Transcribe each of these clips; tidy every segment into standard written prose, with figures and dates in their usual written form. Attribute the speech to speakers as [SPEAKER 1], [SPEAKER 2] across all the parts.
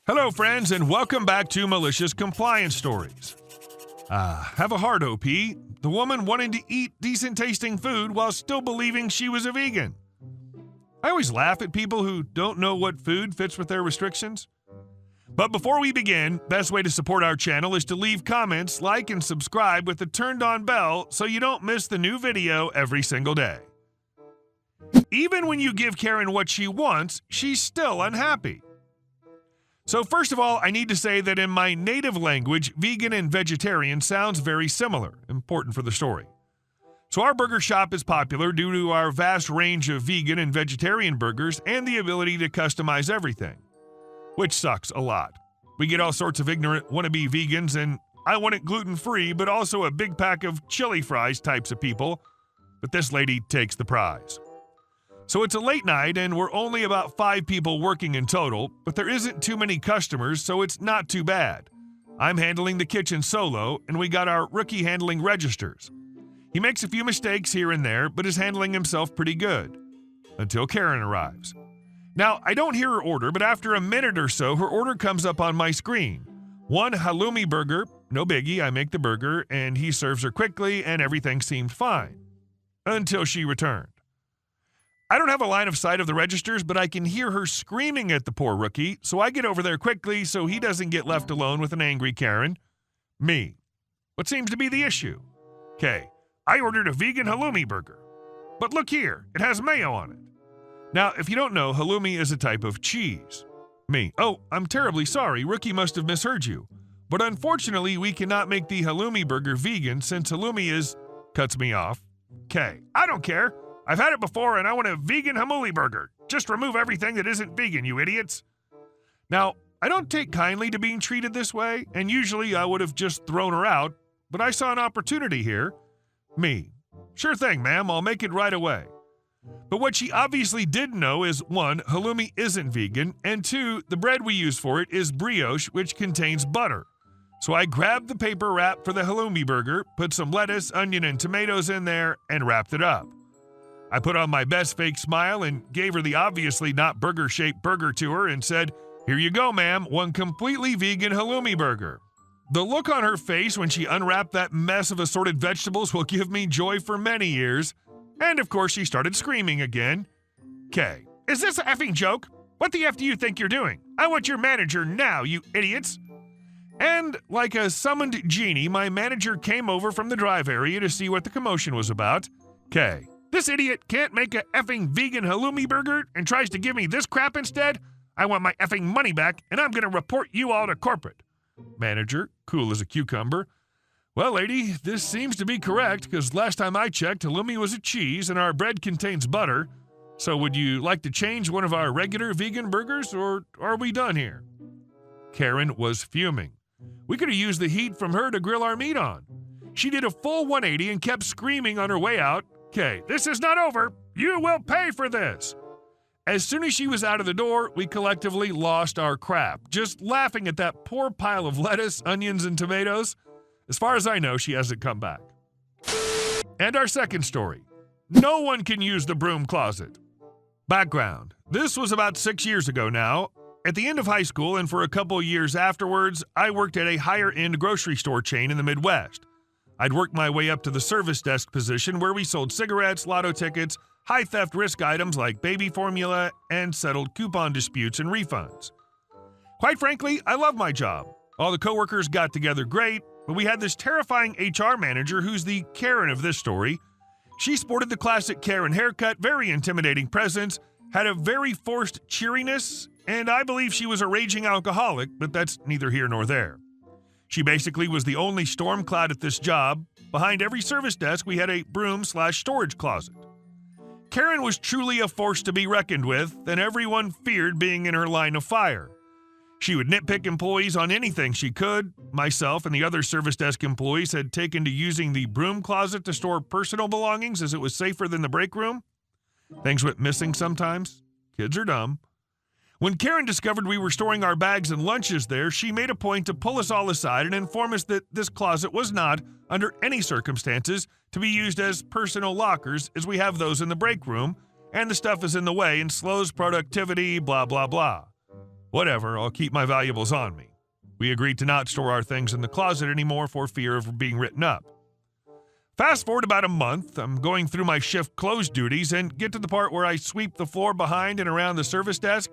[SPEAKER 1] Hello, friends, and welcome back to Malicious Compliance Stories. Have a heart, OP. The woman wanting to eat decent-tasting food while still believing she was a vegan. I always laugh at people who don't know what food fits with their restrictions. But before we begin, best way to support our channel is to leave comments, like, and subscribe with the turned-on bell so you don't miss the new video every single day. Even when you give Karen what she wants, she's still unhappy. So first of all, I need to say that in my native language, vegan and vegetarian sounds very similar, important for the story. So our burger shop is popular due to our vast range of vegan and vegetarian burgers and the ability to customize everything, which sucks a lot. We get all sorts of ignorant wannabe vegans and I want it gluten-free, but also a big pack of chili fries types of people, but this lady takes the prize. So it's a late night and we're only about 5 people working in total, but there isn't too many customers, so it's not too bad. I'm handling the kitchen solo, and we got our rookie handling registers. He makes a few mistakes here and there, but is handling himself pretty good. Until Karen arrives. Now, I don't hear her order, but after a minute or so, her order comes up on my screen. 1 halloumi burger, no biggie, I make the burger, and he serves her quickly, and everything seemed fine. Until she returned. I don't have a line of sight of the registers, but I can hear her screaming at the poor rookie, so I get over there quickly so he doesn't get left alone with an angry Karen. Me. What seems to be the issue? Okay, I ordered a vegan halloumi burger. But look here, it has mayo on it. Now, if you don't know, halloumi is a type of cheese. Me. Oh, I'm terribly sorry, rookie must have misheard you. But unfortunately, we cannot make the halloumi burger vegan since halloumi is... Cuts me off. Okay, I don't care. I've had it before and I want a vegan halloumi burger. Just remove everything that isn't vegan, you idiots. Now, I don't take kindly to being treated this way, and usually I would have just thrown her out, but I saw an opportunity here. Me. Sure thing, ma'am, I'll make it right away. But what she obviously didn't know is 1, halloumi isn't vegan, and 2, the bread we use for it is brioche, which contains butter. So I grabbed the paper wrap for the halloumi burger, put some lettuce, onion, and tomatoes in there, and wrapped it up. I put on my best fake smile and gave her the obviously not burger-shaped burger to her and said, "Here you go, ma'am, 1 completely vegan halloumi burger." The look on her face when she unwrapped that mess of assorted vegetables will give me joy for many years. And of course she started screaming again. "Okay, is this an effing joke? What the F do you think you're doing? I want your manager now, you idiots." And like a summoned genie, my manager came over from the drive area to see what the commotion was about. Okay. This idiot can't make a effing vegan halloumi burger and tries to give me this crap instead? I want my effing money back, and I'm going to report you all to corporate. Manager, cool as a cucumber. Well, lady, this seems to be correct, because last time I checked, halloumi was a cheese and our bread contains butter. So would you like to change one of our regular vegan burgers, or are we done here? Karen was fuming. We could have used the heat from her to grill our meat on. She did a full 180 and kept screaming on her way out. Okay, this is not over. You will pay for this. As soon as she was out of the door, we collectively lost our crap, just laughing at that poor pile of lettuce, onions, and tomatoes. As far as I know, she hasn't come back. And our second story. No one can use the broom closet. Background. This was about 6 years ago now. At the end of high school and for a couple years afterwards, I worked at a higher-end grocery store chain in the Midwest. I'd worked my way up to the service desk position where we sold cigarettes, lotto tickets, high theft risk items like baby formula, and settled coupon disputes and refunds. Quite frankly, I love my job. All the coworkers got together great, but we had this terrifying HR manager who's the Karen of this story. She sported the classic Karen haircut, very intimidating presence, had a very forced cheeriness, and I believe she was a raging alcoholic, but that's neither here nor there. She basically was the only storm cloud at this job. Behind every service desk, we had a broom/storage closet. Karen was truly a force to be reckoned with, and everyone feared being in her line of fire. She would nitpick employees on anything she could. Myself and the other service desk employees had taken to using the broom closet to store personal belongings as it was safer than the break room. Things went missing sometimes. Kids are dumb. When Karen discovered we were storing our bags and lunches there, she made a point to pull us all aside and inform us that this closet was not, under any circumstances, to be used as personal lockers, as we have those in the break room, and the stuff is in the way and slows productivity, blah, blah, blah. Whatever, I'll keep my valuables on me. We agreed to not store our things in the closet anymore for fear of being written up. Fast forward about a month, I'm going through my shift close duties and get to the part where I sweep the floor behind and around the service desk.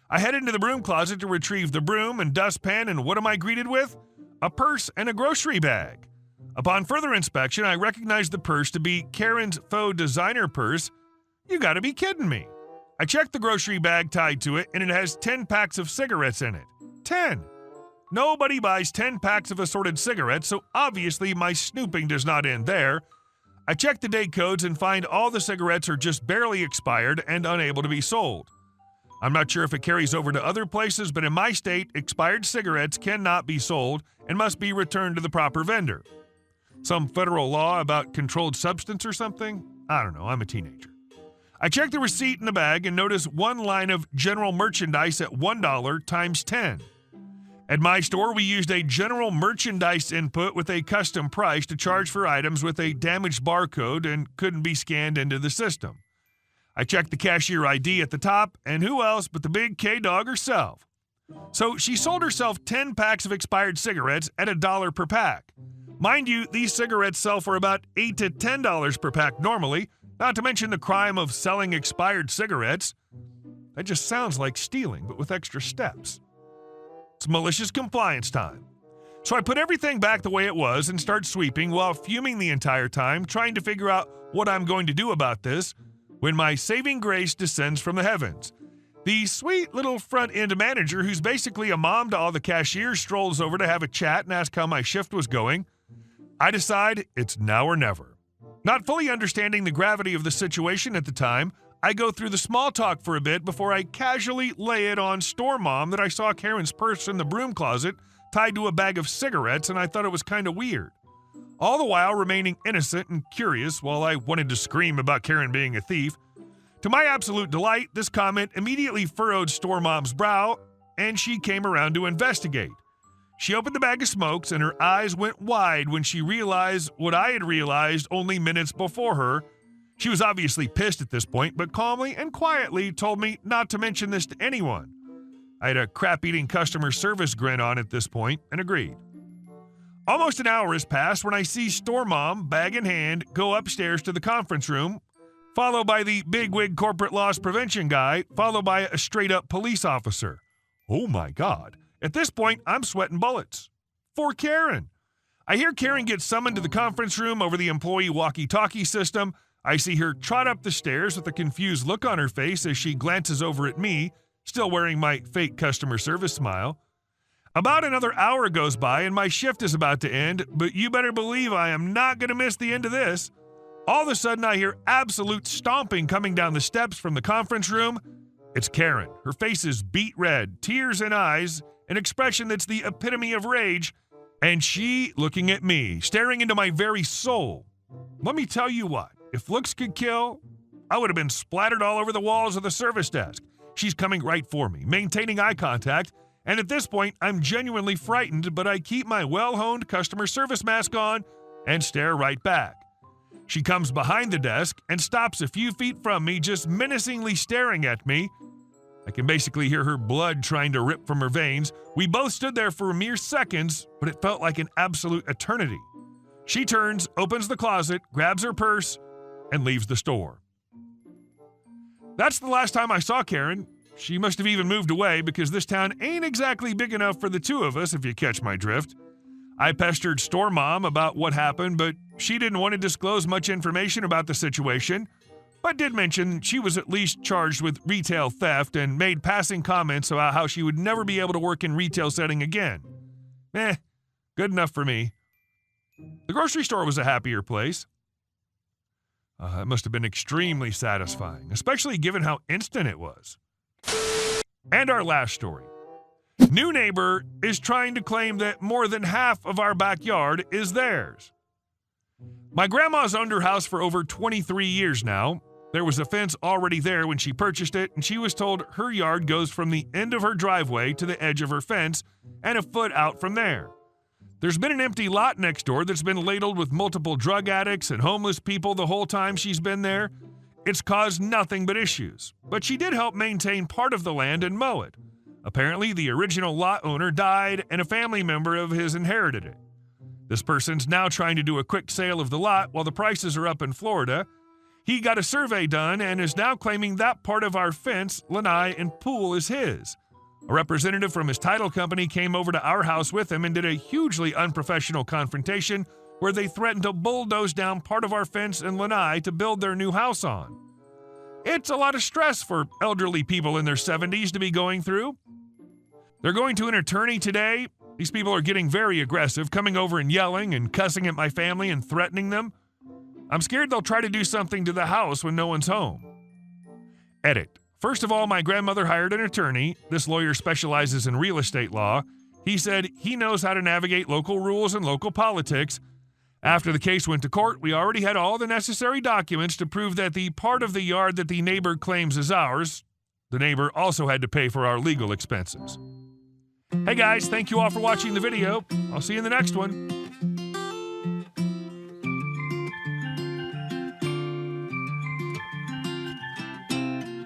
[SPEAKER 1] I head into the broom closet to retrieve the broom and dustpan, and what am I greeted with? A purse and a grocery bag. Upon further inspection, I recognize the purse to be Karen's faux designer purse. You gotta be kidding me. I checked the grocery bag tied to it, and it has 10 packs of cigarettes in it. 10! Nobody buys 10 packs of assorted cigarettes, so obviously my snooping does not end there. I check the date codes and find all the cigarettes are just barely expired and unable to be sold. I'm not sure if it carries over to other places, but in my state, expired cigarettes cannot be sold and must be returned to the proper vendor. Some federal law about controlled substance or something? I don't know, I'm a teenager. I check the receipt in the bag and notice one line of general merchandise at $1 times 10. At my store, we used a general merchandise input with a custom price to charge for items with a damaged barcode and couldn't be scanned into the system. I checked the cashier ID at the top, and who else but the big K-Dog herself. So she sold herself 10 packs of expired cigarettes at $1 per pack. Mind you, these cigarettes sell for about $8 to $10 per pack normally, not to mention the crime of selling expired cigarettes. That just sounds like stealing, but with extra steps. It's malicious compliance time. So I put everything back the way it was and start sweeping while fuming the entire time, trying to figure out what I'm going to do about this, when my saving grace descends from the heavens. The sweet little front-end manager, who's basically a mom to all the cashiers, strolls over to have a chat and ask how my shift was going. I decide it's now or never. Not fully understanding the gravity of the situation at the time, I go through the small talk for a bit before I casually lay it on store mom that I saw Karen's purse in the broom closet tied to a bag of cigarettes, and I thought it was kind of weird. All the while remaining innocent and curious while I wanted to scream about Karen being a thief. To my absolute delight, this comment immediately furrowed store mom's brow, and she came around to investigate. She opened the bag of smokes, and her eyes went wide when she realized what I had realized only minutes before her. She was obviously pissed at this point, but calmly and quietly told me not to mention this to anyone. I had a crap-eating customer service grin on at this point and agreed. Almost an hour has passed when I see store mom, bag in hand, go upstairs to the conference room, followed by the bigwig corporate loss prevention guy, followed by a straight-up police officer. Oh my God. At this point, I'm sweating bullets. For Karen. I hear Karen get summoned to the conference room over the employee walkie-talkie system. I see her trot up the stairs with a confused look on her face as she glances over at me, still wearing my fake customer service smile. About another hour goes by and my shift is about to end, but you better believe I am not going to miss the end of this. All of a sudden, I hear absolute stomping coming down the steps from the conference room. It's Karen. Her face is beet red, tears in eyes, an expression that's the epitome of rage, and she looking at me, staring into my very soul. Let me tell you what, if looks could kill, I would have been splattered all over the walls of the service desk. She's coming right for me, maintaining eye contact, and at this point, I'm genuinely frightened, but I keep my well-honed customer service mask on and stare right back. She comes behind the desk and stops a few feet from me, just menacingly staring at me. I can basically hear her blood trying to rip from her veins. We both stood there for mere seconds, but it felt like an absolute eternity. She turns, opens the closet, grabs her purse, and leaves the store. That's the last time I saw Karen. She must have even moved away because this town ain't exactly big enough for the two of us, if you catch my drift. I pestered store mom about what happened, but she didn't want to disclose much information about the situation, but did mention she was at least charged with retail theft and made passing comments about how she would never be able to work in retail setting again. Good enough for me. The grocery store was a happier place. It must have been extremely satisfying, especially given how instant it was. And our last story. New neighbor is trying to claim that more than half of our backyard is theirs. My grandma's owned her house for over 23 years now. There was a fence already there when she purchased it, and she was told her yard goes from the end of her driveway to the edge of her fence and a foot out from there. There's been an empty lot next door that's been ladled with multiple drug addicts and homeless people the whole time she's been there. It's caused nothing but issues, but she did help maintain part of the land and mow it. Apparently, the original lot owner died and a family member of his inherited it. This person's now trying to do a quick sale of the lot while the prices are up in Florida. He got a survey done and is now claiming that part of our fence, lanai, and pool is his. A representative from his title company came over to our house with him and did a hugely unprofessional confrontation where they threatened to bulldoze down part of our fence and lanai to build their new house on. It's a lot of stress for elderly people in their 70s to be going through. They're going to an attorney today. These people are getting very aggressive, coming over and yelling and cussing at my family and threatening them. I'm scared they'll try to do something to the house when no one's home. Edit. First of all, my grandmother hired an attorney. This lawyer specializes in real estate law. He said he knows how to navigate local rules and local politics. After the case went to court, we already had all the necessary documents to prove that the part of the yard that the neighbor claims is ours, the neighbor also had to pay for our legal expenses. Hey guys, thank you all for watching the video. I'll see you in the next one.